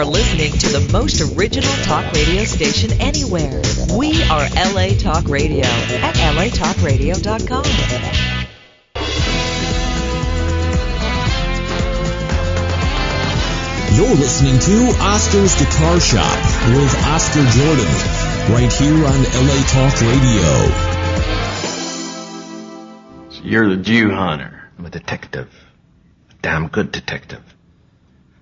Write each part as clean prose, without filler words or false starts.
are listening to the most original talk radio station anywhere. We are LA Talk Radio at latalkradio.com. You're listening to Oscar's Guitar Shop with Oscar Jordan, right here on LA Talk Radio. So you're the Jew hunter. I'm a detective. A damn good detective.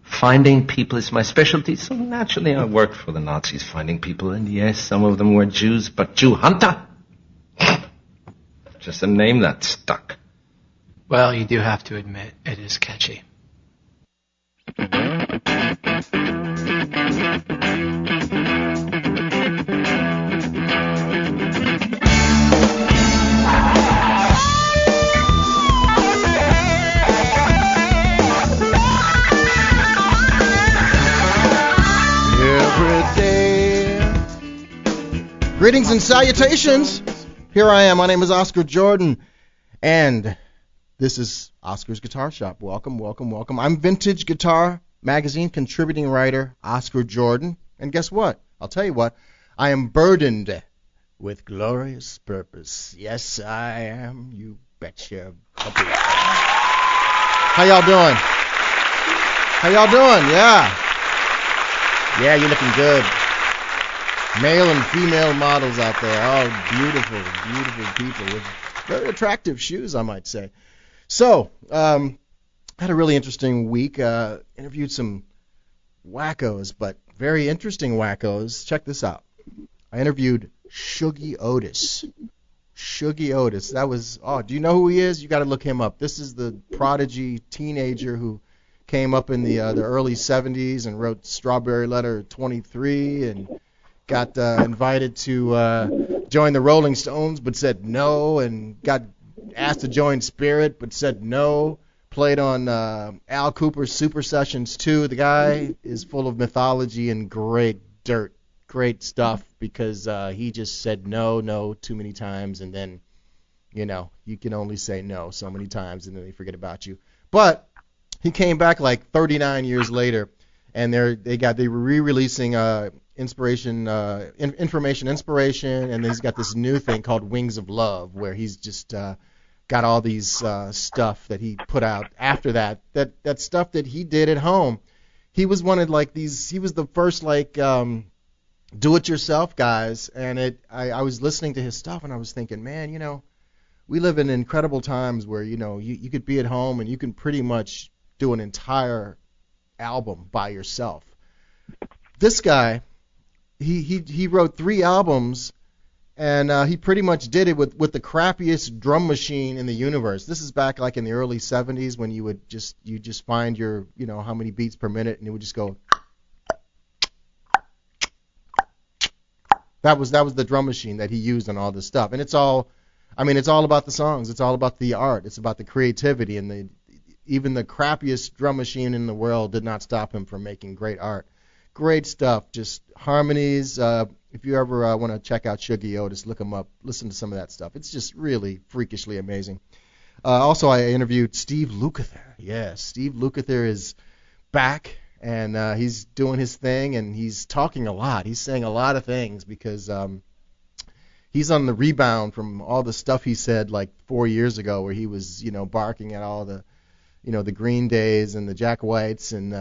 Finding people is my specialty, so naturally I worked for the Nazis finding people, and yes, some of them were Jews, but Jew hunter? Just a name that stuck. Well, you do have to admit, it is catchy. Greetings and salutations. Here I am. My name is Oscar Jordan, and this is Oscar's Guitar Shop. Welcome, welcome, welcome. I'm Vintage Guitar Magazine contributing writer Oscar Jordan, and guess what? I'll tell you what. I am burdened with glorious purpose. Yes, I am. You betcha. How y'all doing? How y'all doing? Yeah, you're looking good. Male and female models out there. Oh, beautiful, beautiful people with very attractive shoes, I might say. So, had a really interesting week. Interviewed some wackos, but very interesting wackos. Check this out. I interviewed Shuggie Otis. Shuggie Otis. That was, do you know who he is? You got to look him up. This is the prodigy teenager who came up in the early 70s and wrote Strawberry Letter 23 and got invited to join the Rolling Stones but said no, and got asked to join Spirit but said no. Played on Al Cooper's Super Sessions 2. The guy is full of mythology and great stuff because he just said no too many times, and then, you can only say no so many times and then they forget about you. But he came back like 39 years later, and they were re-releasing Information, and he's got this new thing called Wings of Love, where he's just got all these stuff that he put out after that stuff that he did at home. He was one of he was the first do-it-yourself guys, and I was listening to his stuff and I was thinking, man, we live in incredible times where you could be at home and you can pretty much do an entire album by yourself. This guy, he wrote 3 albums, and he pretty much did it with the crappiest drum machine in the universe. This is back like in the early 70s when you just find your how many beats per minute, and it would just go. That was the drum machine that he used on all this stuff, and it's all about the songs. It's all about the art. It's about the creativity, and even the crappiest drum machine in the world did not stop him from making great art. Great stuff, just harmonies. If you ever want to check out Shuggie Otis, look him up, listen to some of that stuff. It's just really freakishly amazing. Also, I interviewed Steve Lukather. Yeah, Steve Lukather is back, and he's doing his thing, and he's talking a lot. He's saying a lot of things because he's on the rebound from all the stuff he said like 4 years ago, where he was, barking at all the, the Green Days and the Jack Whites and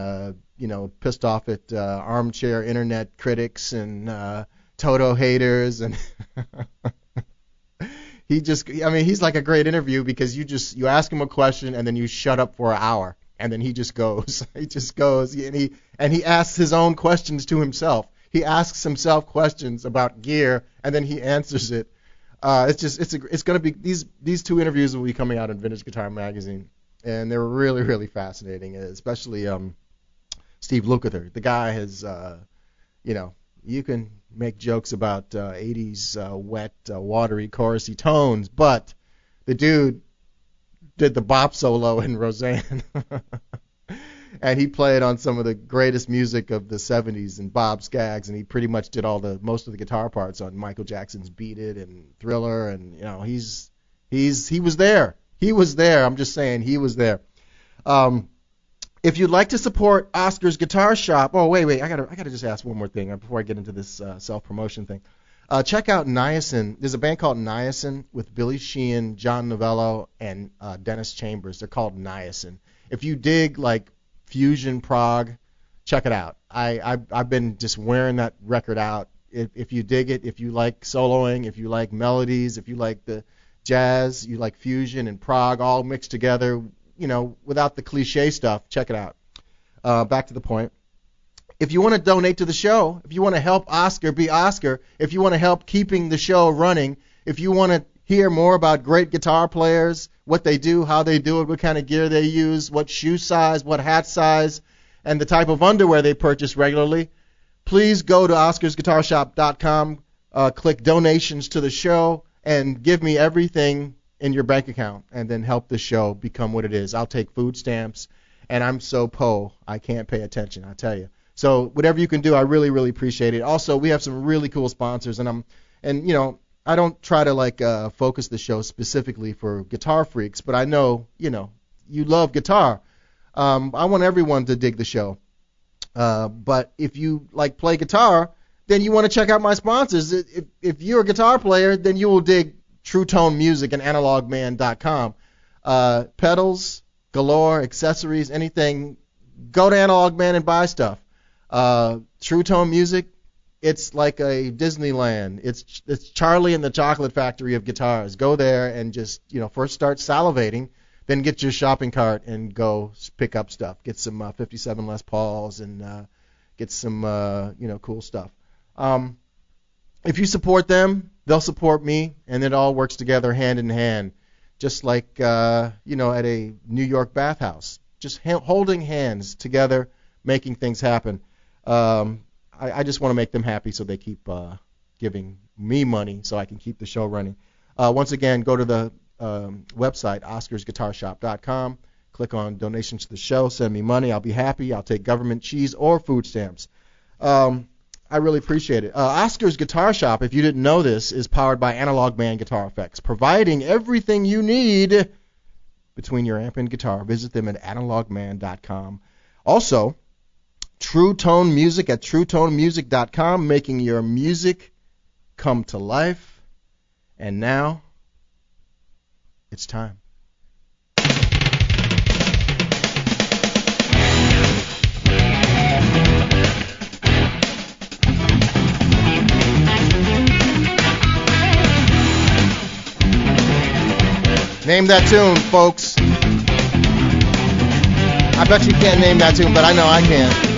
pissed off at armchair internet critics and Toto haters, and he's like a great interview because you ask him a question and then you shut up for an hour and then he just goes. And he asks his own questions to himself. He asks himself questions about gear and then he answers it. It's going to be these 2 interviews will be coming out in Vintage Guitar Magazine, and they're really, really fascinating, especially Steve Lukather. The guy has, you can make jokes about 80s wet, watery, chorusy tones, but the dude did the bop solo in Roseanne. And he played on some of the greatest music of the 70s and Bob Skaggs, and he pretty much did most of the guitar parts on Michael Jackson's Beat It and Thriller, and he was there. He was there. I'm just saying he was there. if you'd like to support Oscar's Guitar Shop, wait, I gotta just ask one more thing before I get into this self-promotion thing. Check out Niacin. There's a band called Niacin with Billy Sheehan, John Novello, and Dennis Chambers. They're called Niacin. If you dig like fusion prog, check it out. I've been just wearing that record out. If you dig it, if you like soloing, if you like melodies, if you like the jazz, you like fusion and prog all mixed together, without the cliche stuff, check it out. Back to the point. If you want to donate to the show, if you want to help Oscar be Oscar, if you want to help keeping the show running, if you want to hear more about great guitar players, what they do, how they do it, what kind of gear they use, what shoe size, what hat size, and the type of underwear they purchase regularly, please go to oscarsguitarshop.com, click donations to the show, and give me everything in your bank account, and then help the show become what it is. I'll take food stamps, and I'm so I can't pay attention, I tell you. So whatever you can do, I really, really appreciate it. Also, we have some really cool sponsors, and I don't try to focus the show specifically for guitar freaks, but I know, you love guitar. I want everyone to dig the show. But if you play guitar, then you want to check out my sponsors. If you're a guitar player, then you will dig True Tone Music and AnalogMan.com. Pedals, galore, accessories, anything. Go to Analog Man and buy stuff. True Tone Music, it's like a Disneyland. It's Charlie and the Chocolate Factory of guitars. Go there and just first start salivating, then get your shopping cart and go pick up stuff. Get some 57 Les Pauls and get some cool stuff. If you support them, they'll support me, and it all works together hand in hand, just like at a New York bathhouse, just holding hands together, making things happen. I just want to make them happy, so they keep giving me money so I can keep the show running. Once again, go to the website, oscarsguitarshop.com. Click on donations to the show. Send me money. I'll be happy. I'll take government cheese or food stamps. I really appreciate it. Oscar's Guitar Shop, if you didn't know this, is powered by Analog Man Guitar Effects, providing everything you need between your amp and guitar. Visit them at analogman.com. Also, True Tone Music at truetonemusic.com, making your music come to life. And now, it's time. Name that tune, folks. I bet you can't name that tune, but I know I can.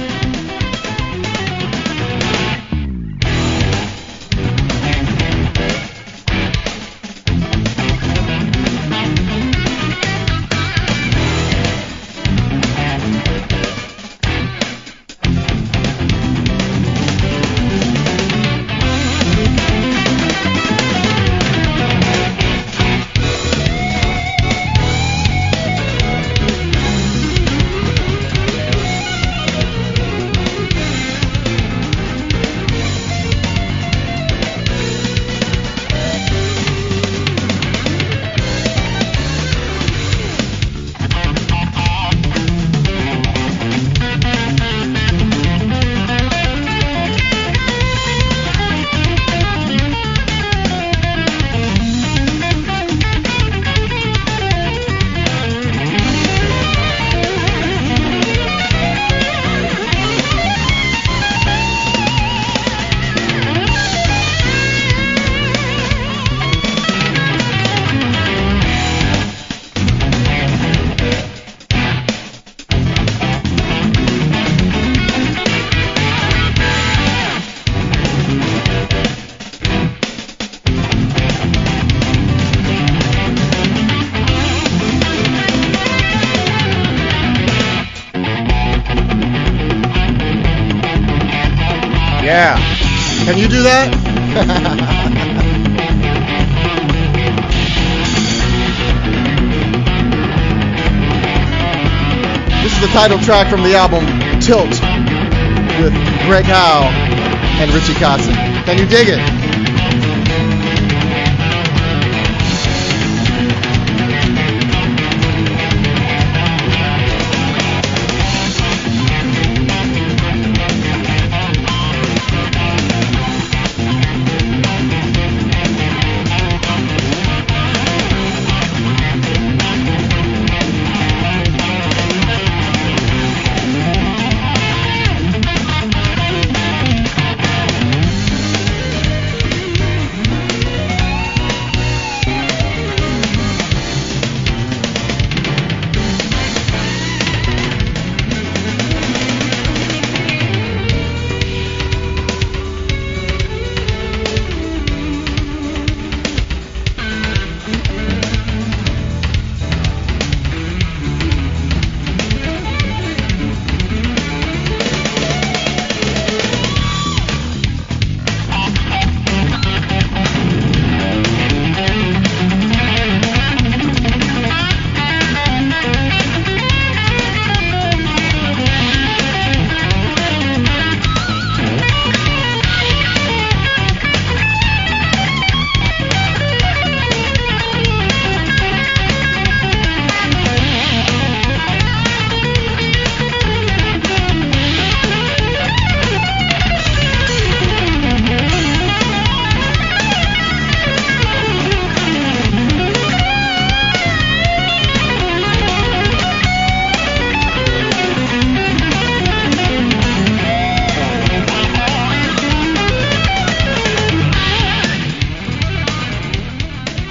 Yeah. Can you do that? This is the title track from the album Tilt with Greg Howe and Richie Kotzen. Can you dig it?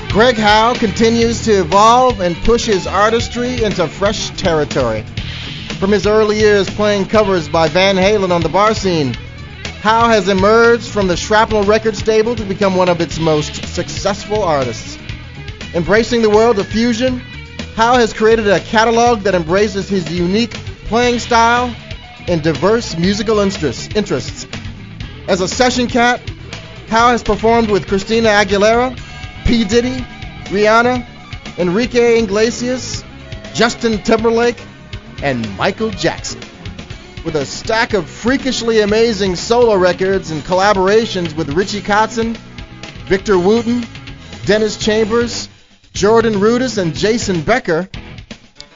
Greg Howe continues to evolve and push his artistry into fresh territory. From his early years playing covers by Van Halen on the bar scene, Howe has emerged from the Shrapnel Records stable to become one of its most successful artists. Embracing the world of fusion, Howe has created a catalog that embraces his unique playing style and diverse musical interests. As a session cat, Howe has performed with Christina Aguilera, P. Diddy, Rihanna, Enrique Iglesias, Justin Timberlake, and Michael Jackson. With a stack of freakishly amazing solo records and collaborations with Richie Kotzen, Victor Wooten, Dennis Chambers, Jordan Rudess, and Jason Becker,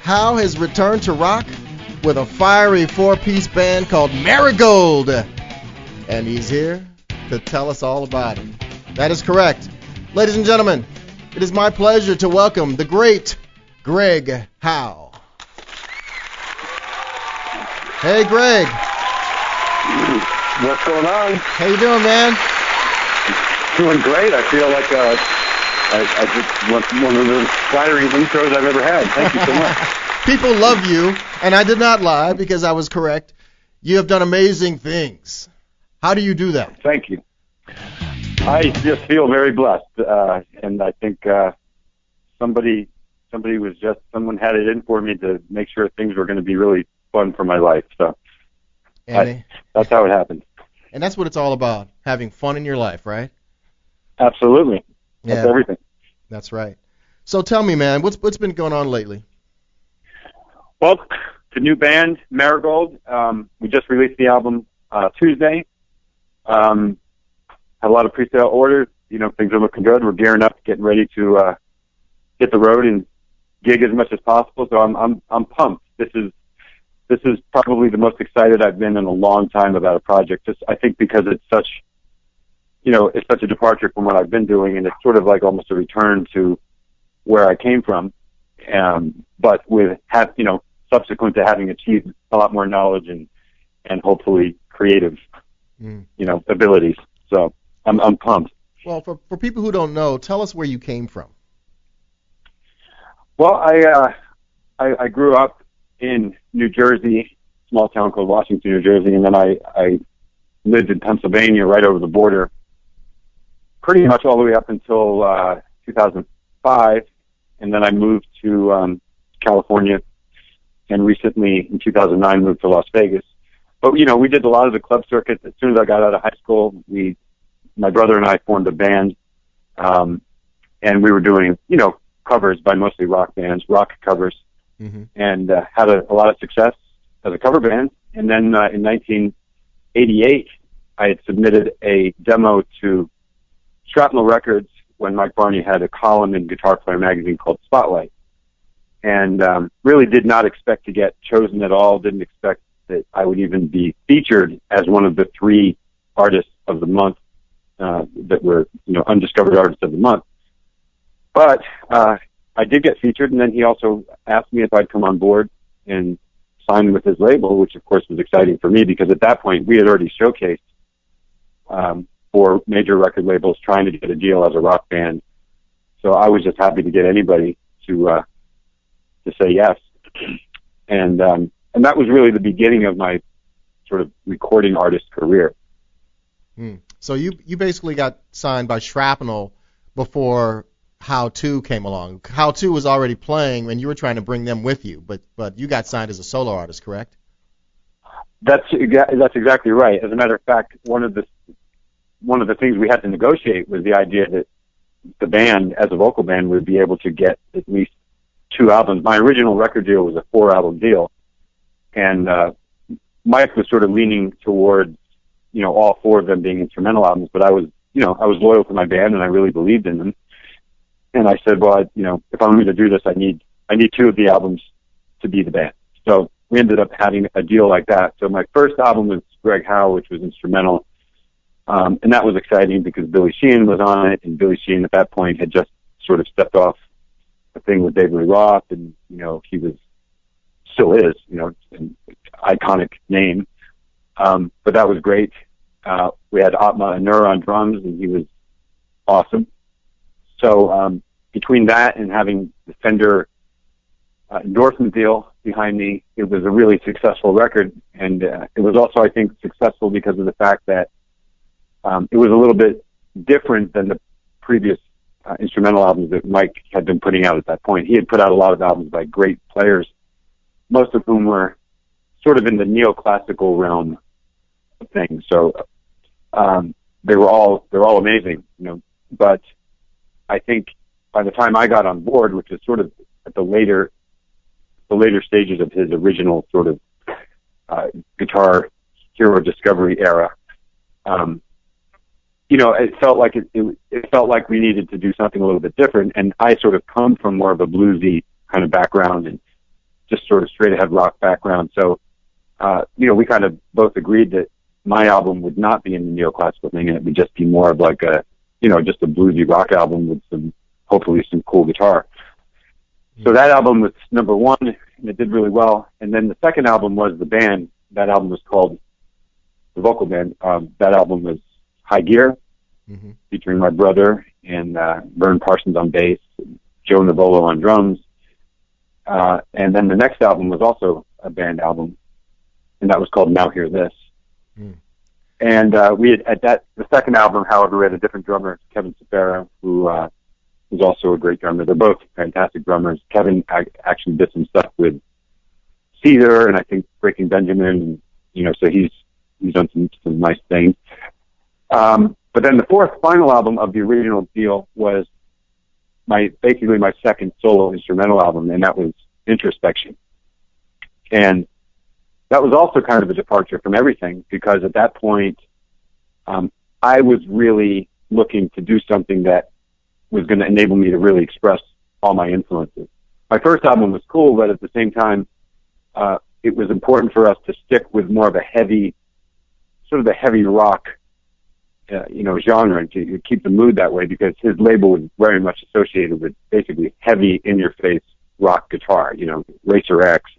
Howe has returned to rock with a fiery four-piece band called Maragold. And he's here to tell us all about it. That is correct. Ladies and gentlemen, it is my pleasure to welcome the great Greg Howe. Hey, Greg. What's going on? How you doing, man? Doing great. I feel like I just one of the flattering intros I've ever had. Thank you so much. People love you, and I did not lie because I was correct. You have done amazing things. How do you do that? Thank you. I just feel very blessed, and I think someone had it in for me to make sure things were going to be really fun for my life. So that's how it happened. And that's what it's all about, having fun in your life, right? Absolutely. That's everything. That's right. So tell me, man, what's been going on lately? Well, the new band, Maragold, we just released the album Tuesday. Had a lot of pre-sale orders. You know, things are looking good. We're gearing up, getting ready to hit the road and gig as much as possible. So I'm pumped. This is probably the most excited I've been in a long time about a project. Just I think because it's such a departure from what I've been doing, and it's sort of like almost a return to where I came from. But with subsequent to having achieved a lot more knowledge and hopefully creative, abilities. So I'm pumped. Well, for people who don't know, tell us where you came from. Well, I grew up in New Jersey, small town called Washington, New Jersey, and then I lived in Pennsylvania right over the border pretty much all the way up until 2005, and then I moved to California, and recently in 2009 moved to Las Vegas. But, we did a lot of the club circuit. As soon as I got out of high school, my brother and I formed a band, and we were doing, covers by mostly rock bands, rock covers, and had a lot of success as a cover band. And then in 1988, I had submitted a demo to Shrapnel Records when Mike Barney had a column in Guitar Player magazine called Spotlight. And really did not expect to get chosen at all, didn't expect that I would even be featured as one of the 3 artists of the month that were, undiscovered artists of the month. But I did get featured, and then he also asked me if I'd come on board and sign with his label, which of course was exciting for me because at that point we had already showcased for major record labels trying to get a deal as a rock band. So I was just happy to get anybody to say yes. And that was really the beginning of my sort of recording artist career. So you basically got signed by Shrapnel before How To came along. How To was already playing, and you were trying to bring them with you, but you got signed as a solo artist, correct? That's exactly right. As a matter of fact, one of the things we had to negotiate was the idea that the band, as a vocal band, would be able to get at least 2 albums. My original record deal was a 4-album deal, and Mike was sort of leaning towards, all 4 of them being instrumental albums. But I was loyal to my band, and I really believed in them. And I said, well, if I'm going to do this, I need 2 of the albums to be the band. So we ended up having a deal like that. So my first album was Greg Howe, which was instrumental. And that was exciting because Billy Sheehan was on it, and Billy Sheehan at that point had just sort of stepped off a thing with David Lee Roth, and, he still is, an iconic name. But that was great. We had Atma Anur on drums, and he was awesome. So between that and having the Fender endorsement deal behind me, it was a really successful record. And it was also, I think, successful because of the fact that it was a little bit different than the previous instrumental albums that Mike had been putting out at that point. He had put out a lot of albums by great players, most of whom were sort of in the neoclassical realm of things. So they're all amazing, you know. But I think by the time I got on board, which is sort of at the later stages of his original sort of guitar hero discovery era, you know, it felt like it felt like we needed to do something a little bit different. And I sort of come from more of a bluesy kind of background and just sort of straight ahead rock background. So, you know, we kind of both agreed that my album would not be in the neoclassical thing, and it would just be more of like a, you know, just a bluesy rock album with hopefully some cool guitar. So that album was number one, and it did really well. And then the second album was the band. That album was called The Vocal Band. That album was High Gear, featuring my brother and Vern Parsons on bass, Joe Navolo on drums. And then the next album was also a band album, and that was called Now Hear This. And we had the second album, however, we had a different drummer, Kevin Sabera, who was also a great drummer. They're both fantastic drummers. Kevin actually did some stuff with Caesar and I think Breaking Benjamin, and, you know, so he's done some nice things. But then the fourth final album of the original deal was basically my second solo instrumental album, and that was Introspection. And that was also kind of a departure from everything, because at that point, I was really looking to do something that was going to enable me to really express all my influences. My first album was cool, but at the same time, it was important for us to stick with more of a heavy rock, you know, genre, and to keep the mood that way, because his label was very much associated with basically heavy, in-your-face rock guitar, you know, Racer X,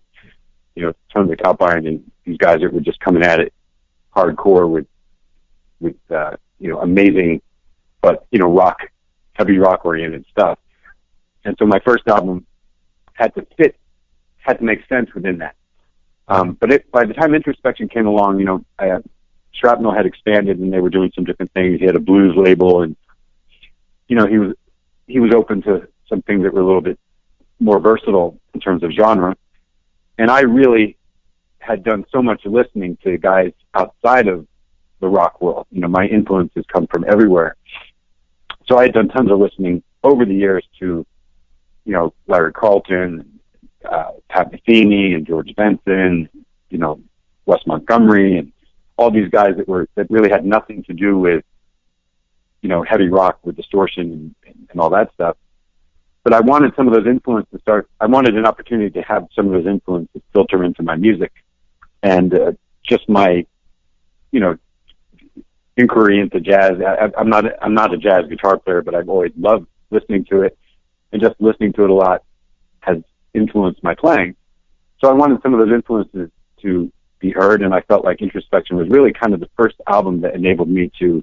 you know, tons of Cowpine, and these guys that were just coming at it hardcore with you know, amazing, but, you know, heavy rock oriented stuff. And so my first album had to make sense within that. But by the time Introspection came along, you know, Shrapnel had expanded and they were doing some different things. He had a blues label, and, you know, he was open to some things that were a little bit more versatile in terms of genre. And I really had done so much listening to guys outside of the rock world. You know, my influences come from everywhere. So I had done tons of listening over the years to, you know, Larry Carlton, Pat Metheny, and George Benson, you know, Wes Montgomery, and all these guys that really had nothing to do with, you know, heavy rock with distortion and all that stuff. But I wanted some of those influences I wanted an opportunity to have some of those influences filter into my music. And just my, you know, inquiry into jazz. I'm not a jazz guitar player, but I've always loved listening to it, and just listening to it a lot has influenced my playing. So I wanted some of those influences to be heard, and I felt like Introspection was really kind of the first album that enabled me to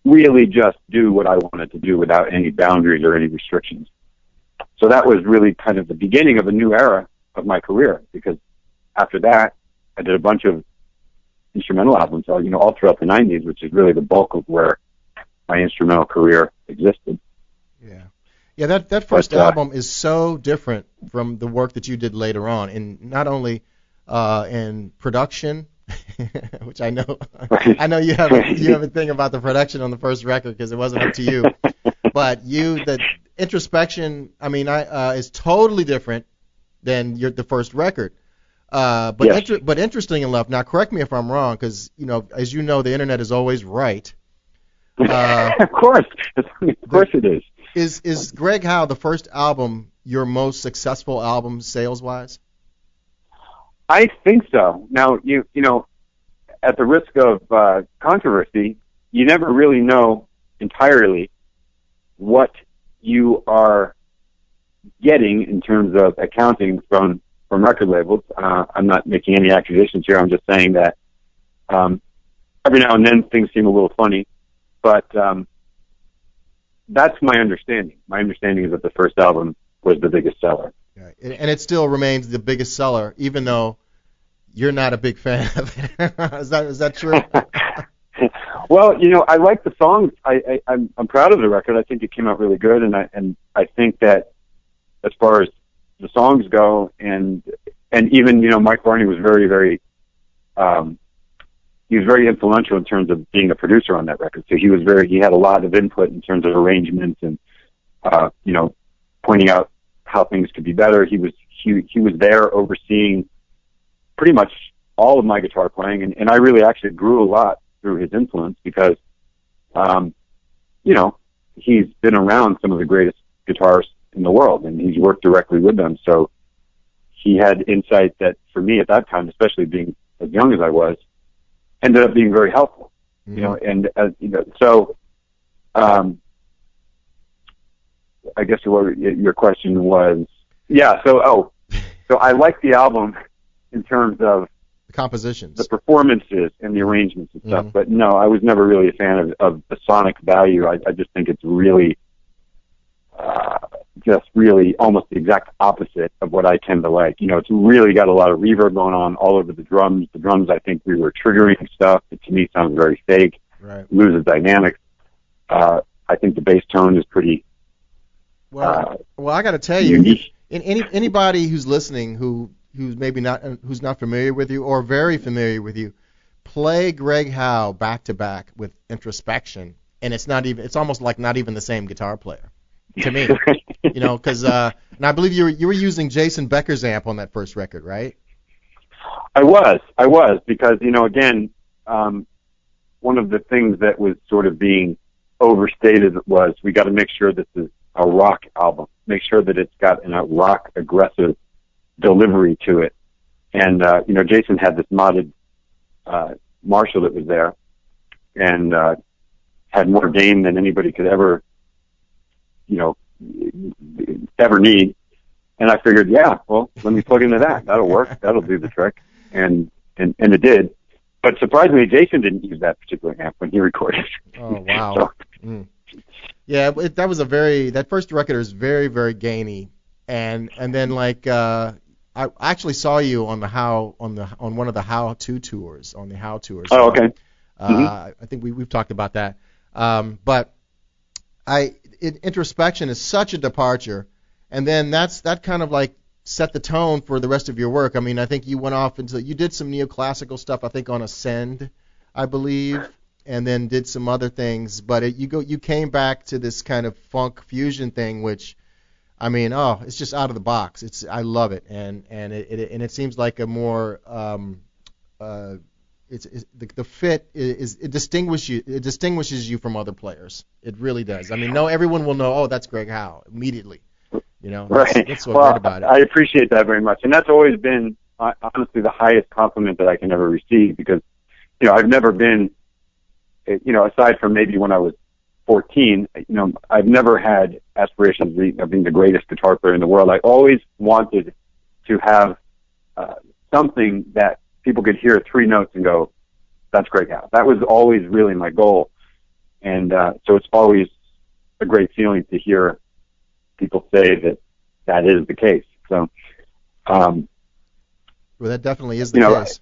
really just do what I wanted to do without any boundaries or any restrictions. So that was really kind of the beginning of a new era of my career, because after that, I did a bunch of instrumental albums, you know, all throughout the 90s, which is really the bulk of where my instrumental career existed. Yeah, that first album is so different from the work that you did later on, and not only in production, which I know you have a thing about the production on the first record because it wasn't up to you, but the Introspection, I mean, is totally different than the first record. But yes. But interesting enough, now correct me if I'm wrong, because, you know, as you know, the internet is always right. Of course it is. Is Greg Howe, the first album, your most successful album sales-wise? I think so. Now, you know, at the risk of controversy, you never really know entirely what you are getting in terms of accounting from record labels. I'm not making any accusations here. I'm just saying that every now and then things seem a little funny. But that's my understanding. My understanding is that the first album was the biggest seller. Right. And it still remains the biggest seller, even though you're not a big fan of it. Is that true? Well, I like the songs. I'm proud of the record. I think it came out really good, and I think that as far as the songs go, and even Mike Varney was very, very he was very influential in terms of being a producer on that record. So he had a lot of input in terms of arrangements and pointing out how things could be better. He was there overseeing pretty much all of my guitar playing, and I really actually grew a lot through his influence because, he's been around some of the greatest guitarists in the world, and he's worked directly with them. So he had insight that, for me at that time, especially being as young as I was, ended up being very helpful. So I guess what your question was, So I like the album in terms of the compositions, the performances, and the arrangements and stuff. But no, I was never really a fan of the sonic value. I just think it's really, just really almost the exact opposite of what I tend to like. It's really got a lot of reverb going on all over the drums. The drums, I think we were triggering stuff that to me sounds very fake. Right. Loses dynamics. I think the bass tone is pretty. Well, I got to tell you, anybody who's listening who's not familiar with you or very familiar with you, play Greg Howe back to back with Introspection, and it's almost like not even the same guitar player to me. Because and I believe you were using Jason Becker's amp on that first record, right? I was because again, one of the things that was sort of being overstated was we got to make sure this is a rock album, make sure that it's got a rock aggressive delivery to it. And Jason had this modded Marshall that was there, and had more gain than anybody could ever need. And I figured, let me plug into that. That'll work. That'll do the trick. And it did. But surprisingly, Jason didn't use that particular amp when he recorded. Oh, wow. Yeah, that first record is very, very gainy. And then I actually saw you on one of the How To tours, on the How tours. Oh, okay. I think we've talked about that. But Introspection is such a departure, and then that kind of set the tone for the rest of your work. I mean, I think you went off you did some neoclassical stuff, I think on Ascend, I believe, and then did some other things. But you came back to this kind of funk fusion thing, which, I mean, it's just out of the box. I love it, and it seems like a more the fit it distinguishes you from other players. It really does. I mean, everyone will know. Oh, that's Greg Howe immediately. Right. That's what's great about it. I appreciate that very much, and that's always been honestly the highest compliment that I can ever receive, because I've never been, aside from maybe when I was 14, I've never had aspirations of being the greatest guitar player in the world. I always wanted to have something that people could hear 3 notes and go, that's Greg Howe. That was always really my goal. And so it's always a great feeling to hear people say that is the case. So, well, that definitely is the case.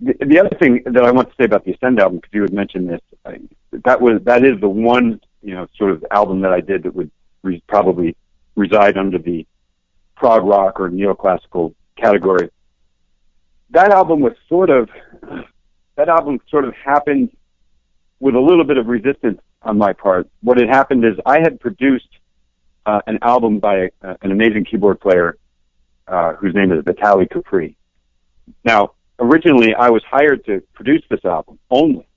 The other thing that I want to say about the Ascend album, because you had mentioned this, that is the one sort of album that I did that would probably reside under the prog rock or neoclassical category. That album sort of happened with a little bit of resistance on my part. What had happened is I had produced an album by an amazing keyboard player whose name is Vitaly Capri. Now, originally, I was hired to produce this album only,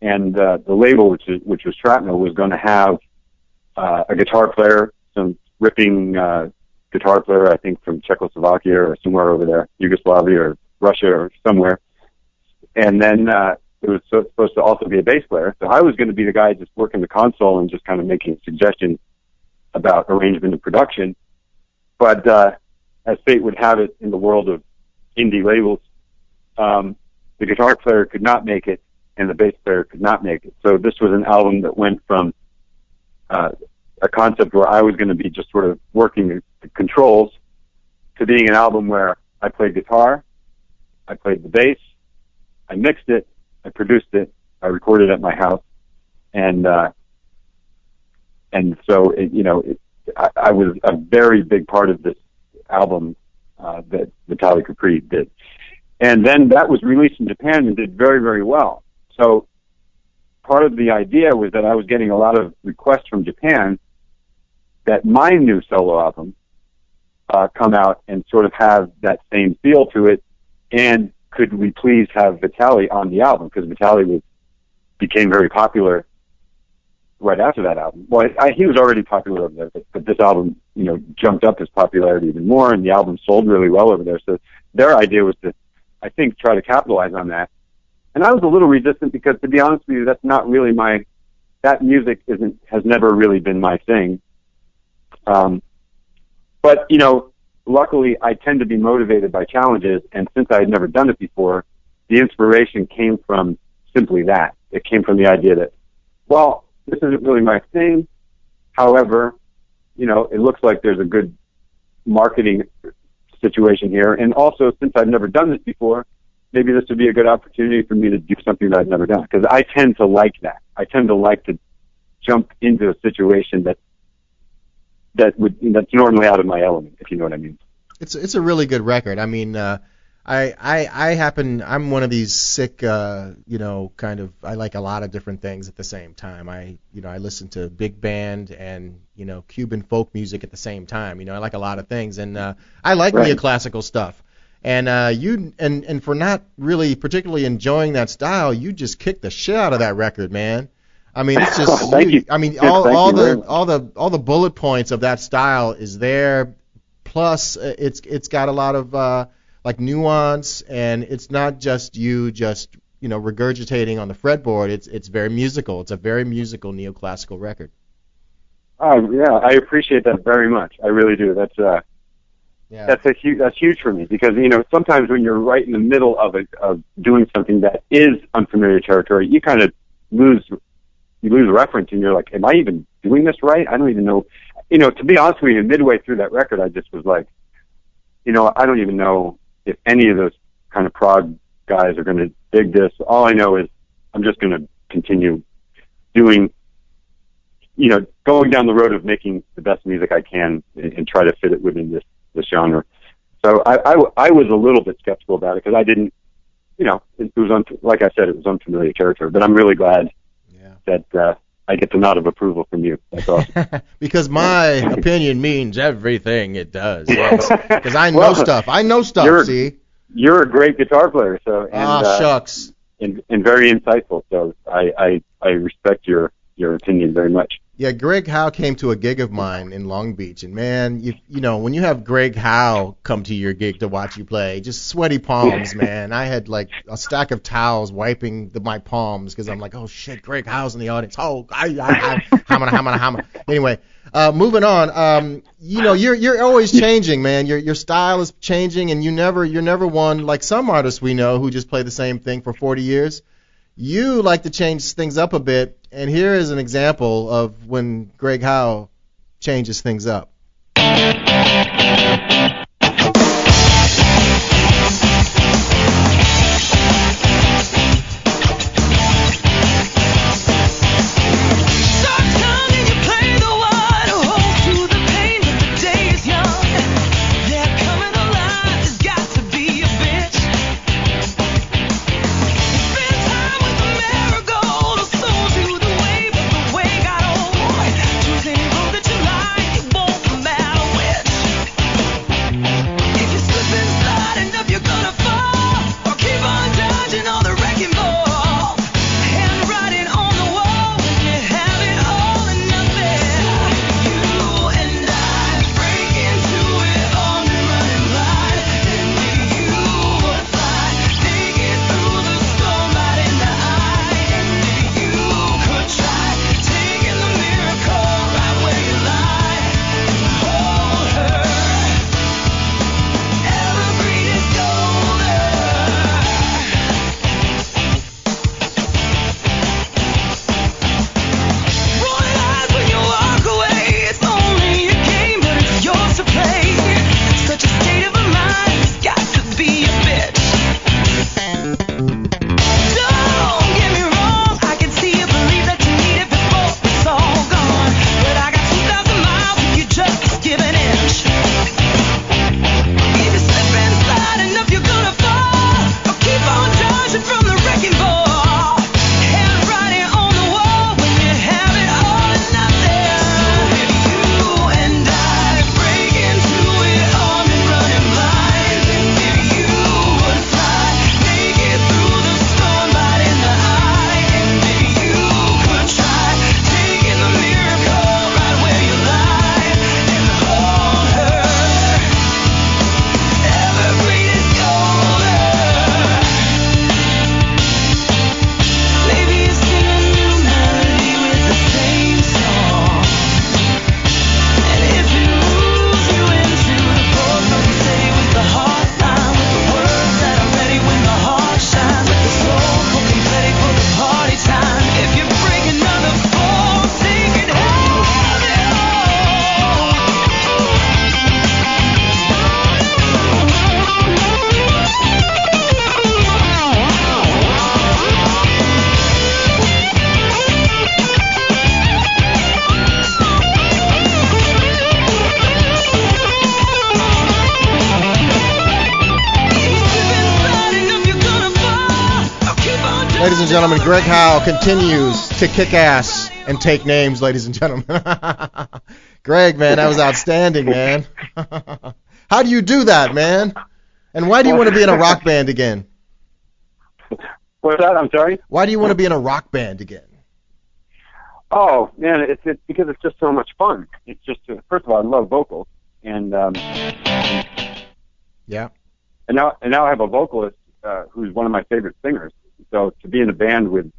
and the label, which was Shrapnel, was going to have a guitar player, some ripping guitar player, I think from Czechoslovakia or somewhere over there, Yugoslavia or Russia or somewhere, and then it was supposed to also be a bass player. So I was going to be the guy just working the console and just kind of making suggestions about arrangement and production. But as fate would have it in the world of indie labels, the guitar player could not make it and the bass player could not make it. So this was an album that went from a concept where I was going to be just sort of working the controls to being an album where I played guitar, I played the bass, I mixed it, I produced it, I recorded it at my house, and so I was a very big part of this album that Vitaly Capri did. And then that was released in Japan and did very, very well. So part of the idea was that I was getting a lot of requests from Japan that my new solo album come out and sort of have that same feel to it, and could we please have Vitaly on the album, because Vitaly became very popular right after that album. Well, he was already popular over there, but this album, jumped up his popularity even more, and the album sold really well over there. So their idea was to, I think, try to capitalize on that. And I was a little resistant because, to be honest with you, that's not really that music has never really been my thing. But, luckily I tend to be motivated by challenges, and since I had never done it before, the inspiration came from simply that. It came from the idea that, well, this isn't really my thing. However, it looks like there's a good marketing situation here. And also, since I've never done this before, maybe this would be a good opportunity for me to do something that I've never done. Because I tend to like that. I tend to like to jump into a situation that's normally out of my element, if you know what I mean. It's a really good record. I mean, I'm one of these sick, I like a lot of different things at the same time. I listen to big band and, Cuban folk music at the same time. I like a lot of things, and I like neoclassical stuff. And and for not really particularly enjoying that style, you just kicked the shit out of that record, man. I mean, it's just Thank you. I mean, all the bullet points of that style is there. Plus, it's got a lot of like nuance, and it's not just regurgitating on the fretboard. It's very musical. It's a very musical neoclassical record. Oh yeah, I appreciate that very much. I really do. That's huge for me, because sometimes when you're right in the middle of doing something that is unfamiliar territory, you kind of lose reference, and you're like, am I even doing this right? I don't even know. To be honest with you, midway through that record, I just was like, I don't even know if any of those kind of prog guys are going to dig this. All I know is I'm just going to continue doing, going down the road of making the best music I can and try to fit it within this genre. So I was a little bit skeptical about it, because I didn't, it was like I said, it was unfamiliar territory. But I'm really glad that I get the nod of approval from you. That's awesome. Because my opinion means everything it does. Because I know stuff. I know stuff. See, you're a great guitar player. So shucks. And very insightful. So I respect your opinion very much. Yeah, Greg Howe came to a gig of mine in Long Beach, and man, when you have Greg Howe come to your gig to watch you play, just sweaty palms, man. I had like a stack of towels wiping my palms, because I'm like, oh shit, Greg Howe's in the audience. Oh, hammer. Anyway, moving on. You're always changing, man. Your style is changing, and you're never one like some artists we know who just play the same thing for 40 years. You like to change things up a bit, and here is an example of when Greg Howe changes things up. and gentlemen, Greg Howe continues to kick ass and take names, ladies and gentlemen. Greg, man, that was outstanding, man. How do you do that, man? And why do you want to be in a rock band again? What's that? I'm sorry? Why do you want to be in a rock band again? Oh, man, it's because it's just so much fun. It's just, first of all, I love vocals. And yeah. And now I have a vocalist who's one of my favorite singers. So to be in a band with,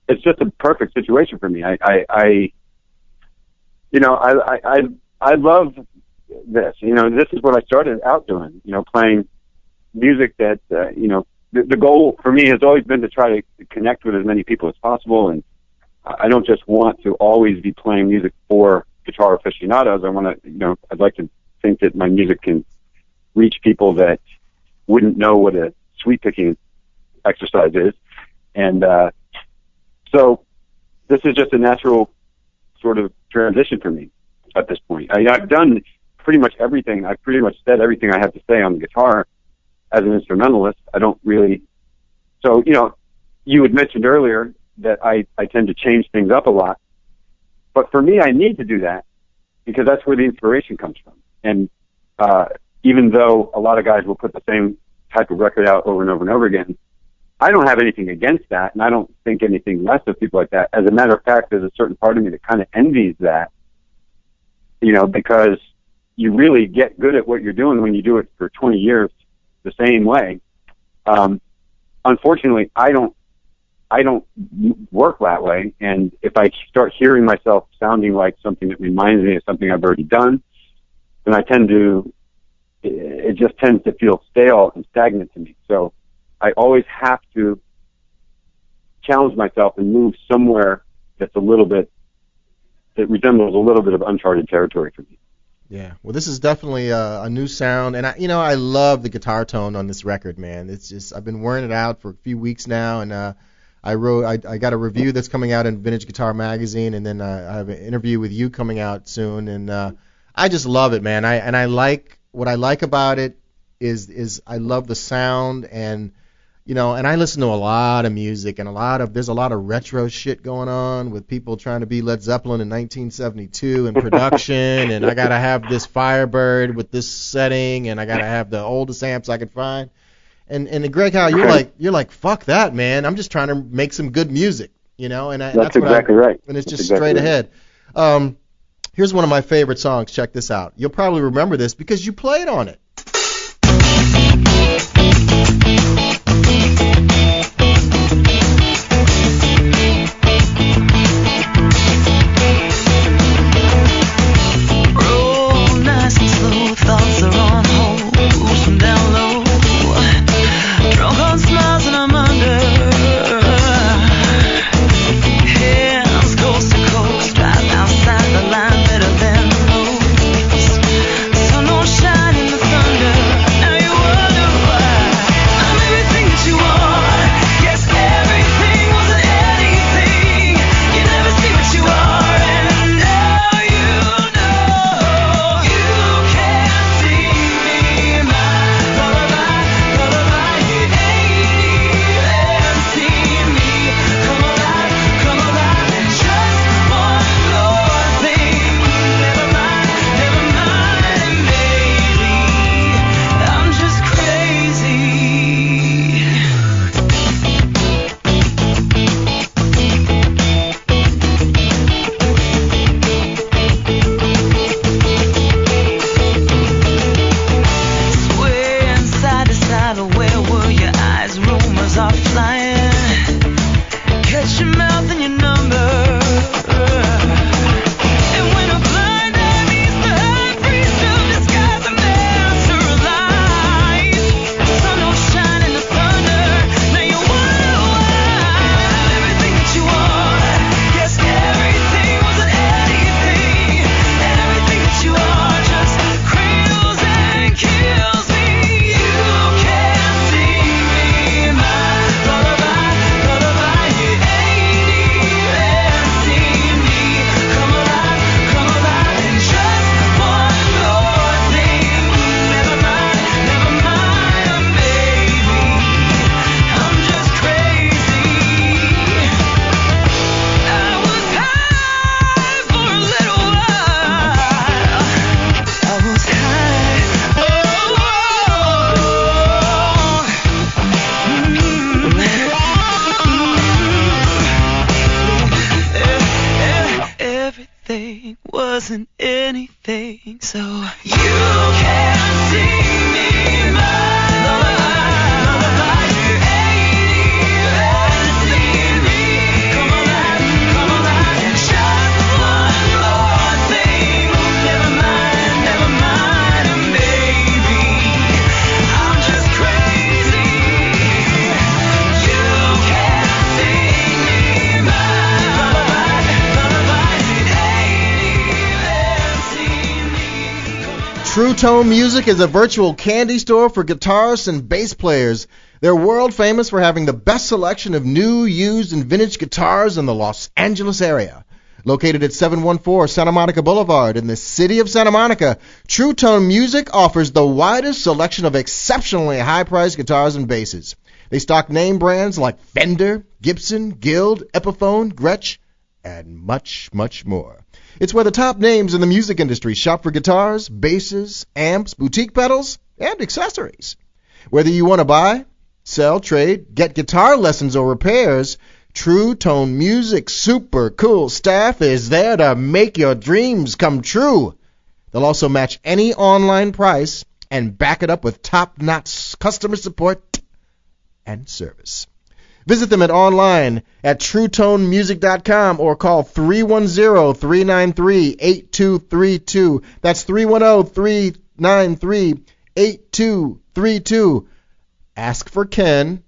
it's just a perfect situation for me. I love this. This is what I started out doing. Playing music that the goal for me has always been to try to connect with as many people as possible, and I don't just want to always be playing music for guitar aficionados. I want to, I'd like to think that my music can reach people that wouldn't know what a sweet picking exercise is. And so this is just a natural sort of transition for me at this point. I've done pretty much everything. I've pretty much said everything I have to say on the guitar as an instrumentalist. I don't really... So, you had mentioned earlier that I tend to change things up a lot. But for me, I need to do that because that's where the inspiration comes from. And even though a lot of guys will put the same type of record out over and over and over again, I don't have anything against that, and I don't think anything less of people like that. As a matter of fact, there's a certain part of me that kind of envies that, because you really get good at what you're doing when you do it for 20 years the same way. Unfortunately, I don't work that way, and if I start hearing myself sounding like something that reminds me of something I've already done, then it just tends to feel stale and stagnant to me. So I always have to challenge myself and move somewhere that resembles a little bit of uncharted territory for me. Yeah, well, this is definitely a new sound, and I love the guitar tone on this record, man. It's just, I've been wearing it out for a few weeks now, and I got a review that's coming out in Vintage Guitar Magazine, and then I have an interview with you coming out soon, and I just love it, man. What I like about it is I love the sound, and and I listen to a lot of music, and there's a lot of retro shit going on with people trying to be Led Zeppelin in 1972 in production, and I gotta have this Firebird with this setting, and I gotta have the oldest amps I could find. And Greg Howe, you're like fuck that, man. I'm just trying to make some good music, that's exactly right. And it's just straight ahead. Here's one of my favorite songs. Check this out. You'll probably remember this because you played on it. Outside the line better than most. So no shine in the sun. think so. You can see me, my lullaby. You ain't even seen me. Come on back, just one more thing. Never mind, baby. I'm just crazy. You can sing me, my lullaby. True Tone Music is a virtual candy store for guitarists and bass players. They're world famous for having the best selection of new, used, and vintage guitars in the Los Angeles area. Located at 714 Santa Monica Boulevard in the city of Santa Monica, True Tone Music offers the widest selection of exceptionally high-priced guitars and basses. They stock name brands like Fender, Gibson, Guild, Epiphone, Gretsch, and much, much more. It's where the top names in the music industry shop for guitars, basses, amps, boutique pedals, and accessories. Whether you want to buy, sell, trade, get guitar lessons, or repairs, True Tone Music's super cool staff is there to make your dreams come true. They'll also match any online price and back it up with top-notch customer support and service. Visit them online at TrueToneMusic.com or call 310-393-8232. That's 310-393-8232. Ask for Ken.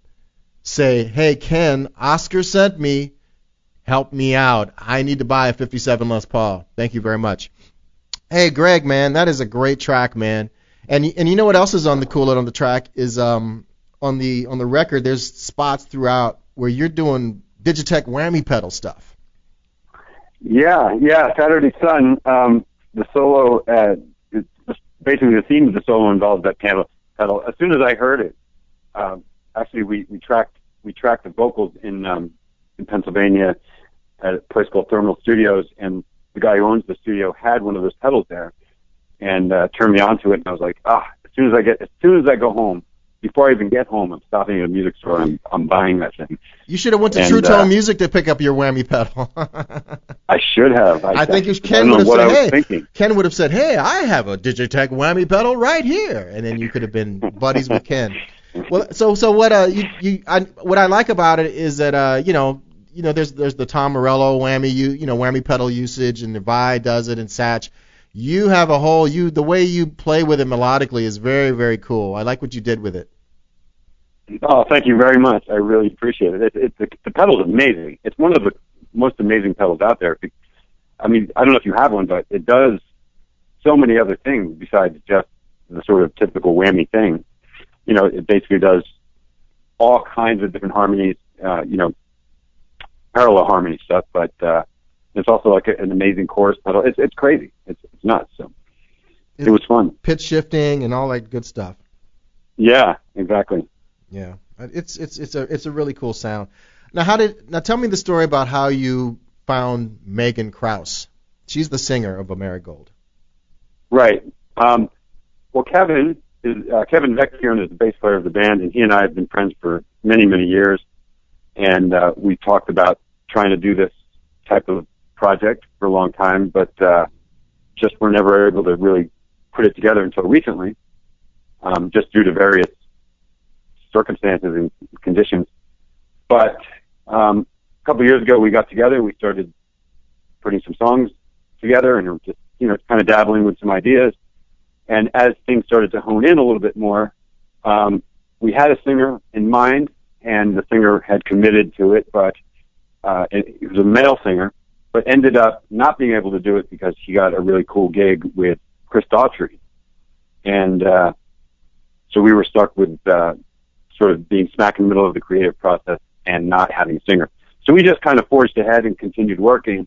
Say, hey, Ken, Oscar sent me. Help me out. I need to buy a 57 Les Paul. Thank you very much. Hey, Greg, man, that is a great track, man. And you know what else is on the cool on the track is on the record, there's spots throughout where you're doing Digitech whammy pedal stuff. Yeah. Saturday Sun. The solo, basically the theme of the solo involves that pedal. As soon as I heard it, actually we tracked the vocals in Pennsylvania at a place called Thermal Studios, and the guy who owns the studio had one of those pedals there, and turned me onto it, and I was like, as soon as I go home. Before I even get home, I'm stopping at a music store and I'm buying that thing. You should have went to True Tone Music to pick up your whammy pedal. I should have. I think Ken would have said, hey. Ken would have said, hey, I have a Digitech whammy pedal right here, and then you could have been buddies with Ken. Well, so what what I like about it is that there's the Tom Morello whammy whammy pedal usage, and Nevi does it, and Satch. You have the way you play with it melodically is very, very cool. I like what you did with it. Oh, thank you very much. I really appreciate it. The pedal is amazing. It's one of the most amazing pedals out there. I mean, I don't know if you have one, but it does so many other things besides just the sort of typical whammy thing. It basically does all kinds of different harmonies, parallel harmony stuff, but it's also like an amazing chorus pedal. It's crazy. It's nuts. So it was fun. Pitch shifting and all that good stuff. Yeah, exactly. Yeah, it's a really cool sound. Now tell me the story about how you found Megan Krause. She's the singer of Maragold. Right. Well, Kevin Vecchione is the bass player of the band, and he and I have been friends for many, many years. And we talked about trying to do this type of project for a long time, but just were never able to really put it together until recently, just due to various circumstances and conditions. But a couple of years ago, we got together and we started putting some songs together, and just kind of dabbling with some ideas. And as things started to hone in a little bit more, we had a singer in mind, and the singer had committed to it, but it was a male singer, but ended up not being able to do it because he got a really cool gig with Chris Daughtry. And so we were stuck with sort of being smack in the middle of the creative process and not having a singer. So we just kind of forged ahead and continued working.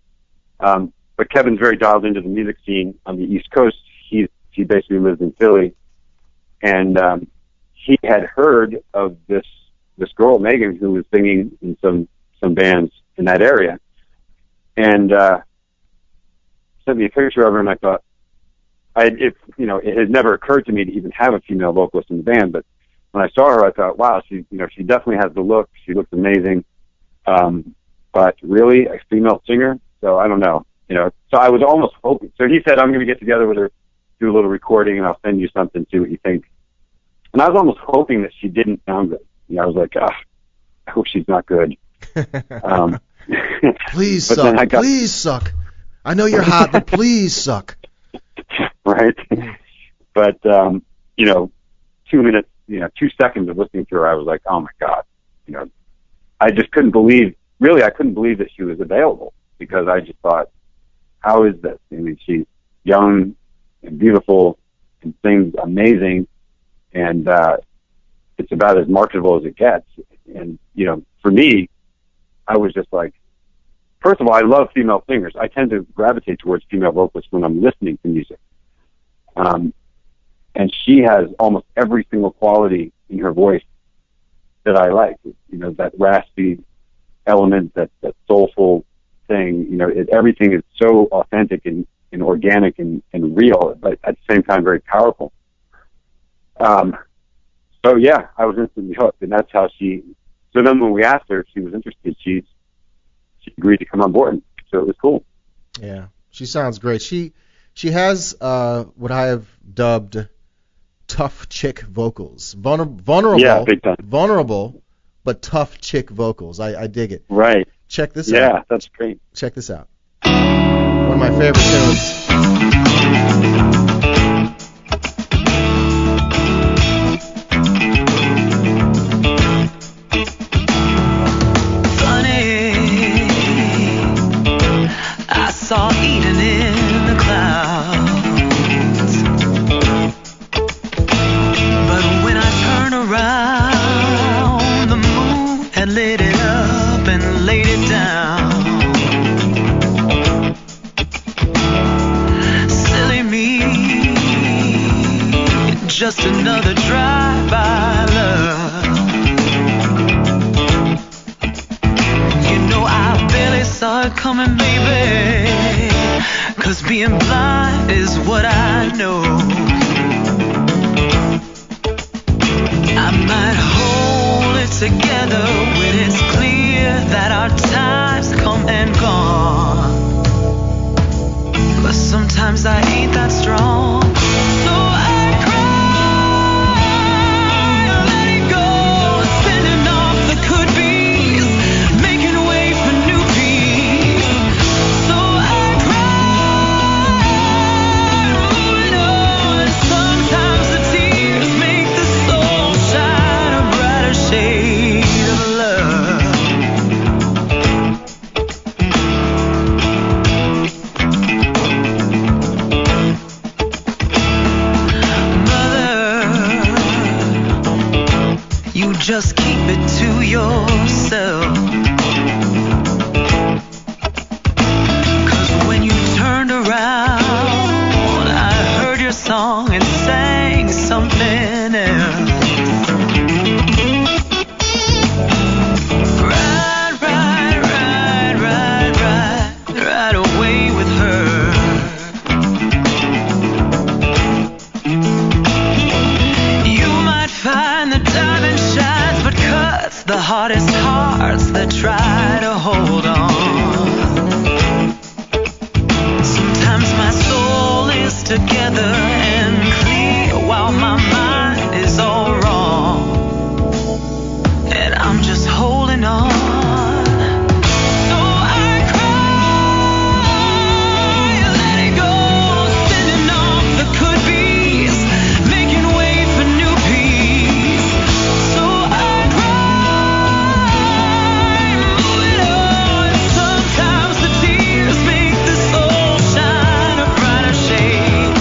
But Kevin's very dialed into the music scene on the East Coast. He basically lives in Philly. And he had heard of this girl, Megan, who was singing in some bands in that area. And sent me a picture of her, and I thought, it had never occurred to me to even have a female vocalist in the band, but when I saw her, I thought, wow, she definitely has the look. She looks amazing. But really, a female singer? So I don't know. So I was almost hoping. So he said, I'm going to get together with her, do a little recording, and I'll send you something, see what you think. And I was almost hoping that she didn't sound good. I was like, I hope she's not good. Please suck. Please suck. I know you're hot, but please suck. Right. But, 2 minutes, 2 seconds of listening to her, I was like, oh my God. I just couldn't believe that she was available, because I just thought, how is this? I mean, she's young and beautiful and sings amazing, and it's about as marketable as it gets. And, for me, I was just like, first of all, I love female singers. I tend to gravitate towards female vocalists when I'm listening to music. And she has almost every single quality in her voice that I like. That raspy element, that soulful thing. Everything is so authentic and organic and real, but at the same time very powerful. So yeah, I was instantly hooked, and that's how she. So then when we asked her if she was interested, she agreed to come on board. So it was cool. Yeah, she sounds great. She has what I have dubbed tough chick vocals. Vulnerable. Yeah, big time. Vulnerable, but tough chick vocals. I dig it. Right. Check this out. Yeah, that's great. Check this out. One of my favorite tunes. Saw Eden in the clouds, but when I turned around, the moon had lit it up and laid it down. Silly me, just another drive-by love. I barely saw it coming, baby, 'cause being blind is what I know. I might hold it together when it's clear that our time's come and gone, but sometimes I ain't that strong. So I cry, let it go, spinning off the could-be's, making way for new peace. So I cry, moving on. Sometimes the tears make the soul shine a brighter shade of love. Mother, you just keep it to yourself. Around, I heard your song and sang something else. Right away with her. You might find the diamond shines, but cuts the hardest hearts that try to hold on. Together and clear while my mind is all wrong, and I'm just holding on. So I cry, let it go, spinning off the could-be's, making way for new peace. So I cry, moving on. Sometimes the tears make the soul shine a brighter shade.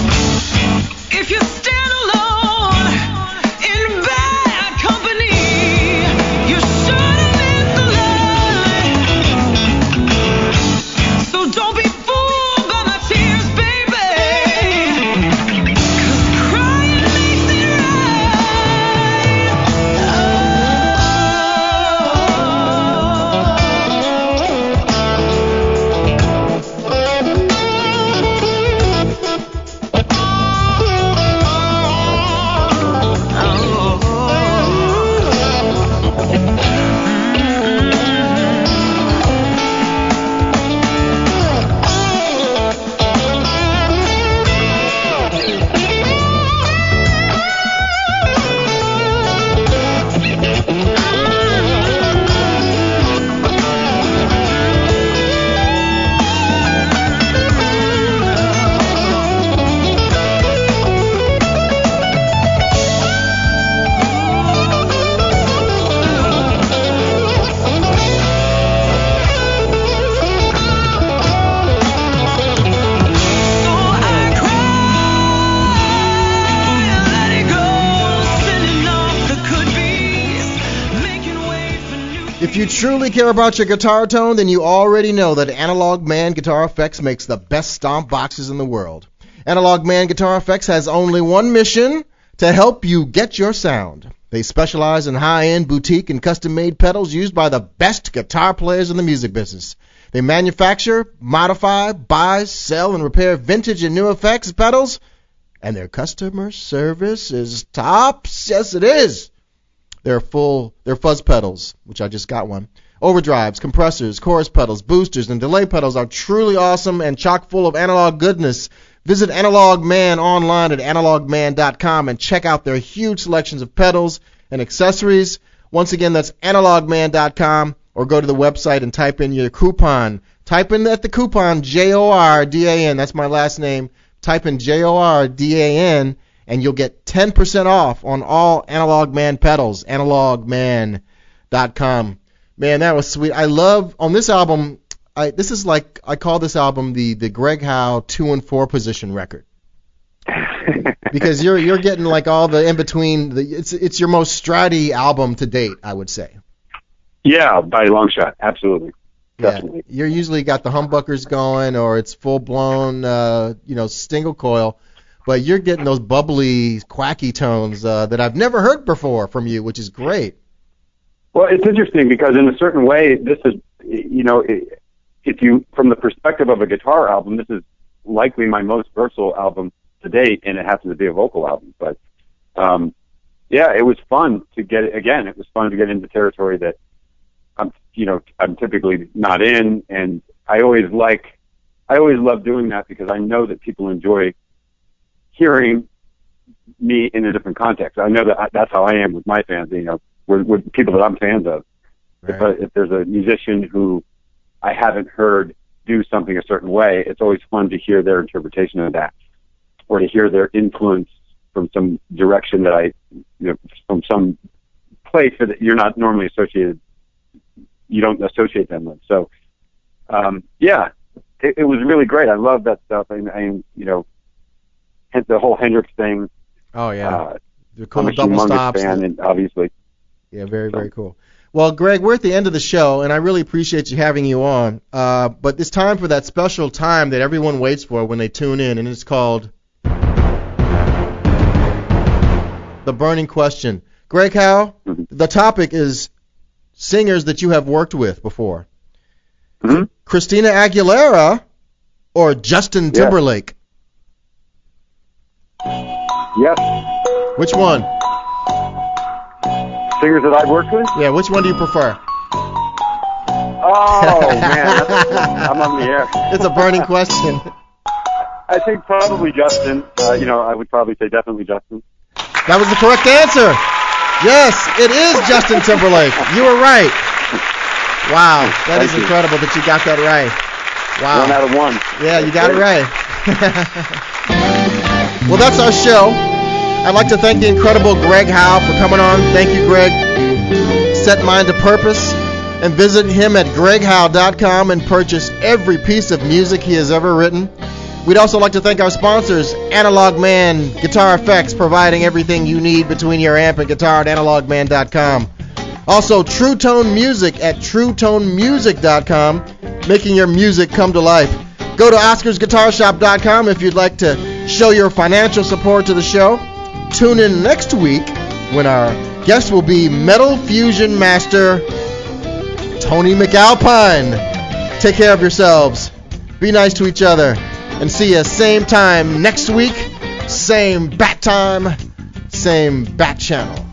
If you truly care about your guitar tone, then you already know that Analog Man Guitar Effects makes the best stomp boxes in the world. Analog Man Guitar Effects has only one mission: to help you get your sound. They specialize in high-end boutique and custom-made pedals used by the best guitar players in the music business. They manufacture, modify, buy, sell, and repair vintage and new effects pedals, and their customer service is tops. Yes, it is. They're fuzz pedals, which I just got one. Overdrives, compressors, chorus pedals, boosters, and delay pedals are truly awesome and chock full of analog goodness. Visit Analog Man online at analogman.com and check out their huge selections of pedals and accessories. Once again, that's analogman.com, or go to the website and type in your coupon. Type in at the coupon JORDAN. That's my last name. Type in JORDAN, and you'll get 10% off on all Analog Man pedals. Analogman.com. Man, that was sweet. I love on this album. I call this album the Greg Howe 2 and 4 position record, because you're getting like all the in between. It's your most stratty album to date, I would say. Yeah, by a long shot, absolutely, definitely. Yeah, you're usually got the humbuckers going, or it's full blown, single coil, but you're getting those bubbly, quacky tones that I've never heard before from you, which is great. Well, it's interesting because in a certain way, this is, if you, from the perspective of a guitar album, this is likely my most versatile album to date, and it happens to be a vocal album. But, it was fun to get, again, it was fun to get into territory that I'm typically not in, and I always love doing that because I know that people enjoy hearing me in a different context. I know that that's how I am with my fans, with people that I'm fans of. Right. If there's a musician who I haven't heard do something a certain way, it's always fun to hear their interpretation of that, or to hear their influence from some direction that from some place that you're not normally associated, you don't associate them with. So, it was really great. I love that stuff. And hence the whole Hendrix thing. Oh, yeah. The cool double stops. Fan, and obviously. Yeah, very, very cool. Well, Greg, we're at the end of the show, and I really appreciate having you on. But it's time for that special time that everyone waits for when they tune in, and it's called The Burning Question. Greg Howe, the topic is singers that you have worked with before. Mm-hmm. Christina Aguilera or Justin Timberlake? Yes. Which one? Singers that I've worked with? Yeah, which one do you prefer? Oh, man, I'm on the air. It's a burning question. I think probably Justin. I would probably say definitely Justin. That was the correct answer. Yes, it is Justin Timberlake. You were right. Wow, that is incredible that you got that right. Wow. 1 out of 1. Yeah, you got it right. Well, that's our show. I'd like to thank the incredible Greg Howe for coming on. Thank you, Greg. Set mind to purpose, and visit him at greghowe.com and purchase every piece of music he has ever written. We'd also like to thank our sponsors, Analog Man Guitar Effects, providing everything you need between your amp and guitar at analogman.com. Also, True Tone Music at truetonemusic.com, making your music come to life. Go to oscarsguitarshop.com if you'd like to show your financial support to the show. Tune in next week when our guest will be Metal Fusion Master Tony McAlpine. Take care of yourselves. Be nice to each other. And see you same time next week. Same bat time. Same bat channel.